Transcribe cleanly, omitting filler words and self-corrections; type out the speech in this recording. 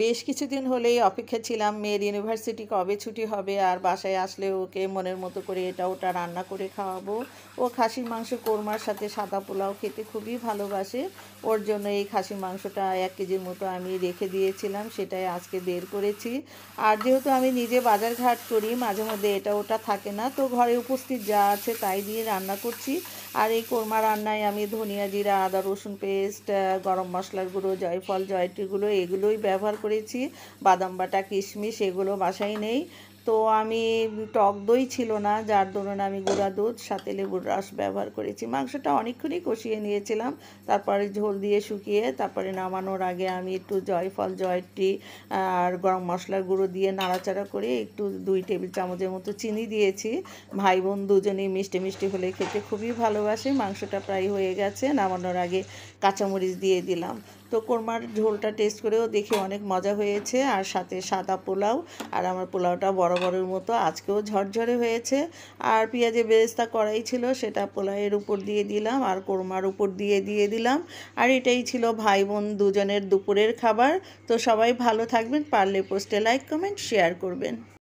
বেশ কিছুদিন হলেই অপেক্ষা ছিলাম মেয়ের ইউনিভার্সিটি কবে ছুটি হবে আর বাসায় আসলে ওকে মনের মতো করে এটা ওটা রান্না করে খাওয়াবো। ও খাসির মাংস কোরমার সাথে সাদা পোলাও খেতে খুবই ভালোবাসে। ওর জন্য এই খাসির মাংসটা 1 কেজির মতো আমি রেখে দিয়েছিলাম, সেটাই আজকে বের করেছি। আর যেহেতু আমি নিজে বাজার ঘাট করি, মাঝে মধ্যে এটা ওটা থাকে না, তো ঘরে উপস্থিত যা আছে তাই দিয়ে রান্না করছি। আর এই কোরমা রান্নায় আমি ধনিয়া জিরা আদা রসুন পেস্ট, গরম মশলার গুঁড়ো, জয়ফল জয়ত্রী গুঁড়ো এগুলোই ব্যবহার করেছি। বাদাম বাটা কিশমিশ এগুলো বাসায় নেই। তো আমি টক দই ছিল না, যার দরুন আমি গুঁড়া দুধ সাথে লেবুর রস ব্যবহার করেছি। মাংসটা অনেকক্ষণই কষিয়ে নিয়েছিলাম, তারপরে ঝোল দিয়ে শুকিয়ে তারপরে নামানোর আগে আমি একটু জয়ফল জয়ত্রী আর গরম মশলার গুঁড়ো দিয়ে নাড়াচাড়া করে একটু 2 টেবিল চামচের মতো চিনি দিয়েছি। ভাই বোন দুজনেই মিষ্টি মিষ্টি হলে খেতে খুবই ভালোবাসে। মাংসটা প্রায় হয়ে গেছে, নামানোর আগে কাঁচামরিচ দিয়ে দিলাম। তো কোরমার ঝোলটা টেস্ট করেও দেখে অনেক মজা হয়েছে, আর সাথে সাদা পোলাও। আর আমার পোলাওটা বড় বড়ের মতো আজকেও ঝরঝরে হয়েছে। আর পেঁয়াজে বেরেস্তা কড়াই ছিল, সেটা পোলাওয়ের উপর দিয়ে দিলাম আর কোরমার উপর দিয়ে দিলাম। আর এটাই ছিল ভাই বোন দুজনের দুপুরের খাবার। তো সবাই ভালো থাকবেন, পারলে পোস্টে লাইক কমেন্ট শেয়ার করবেন।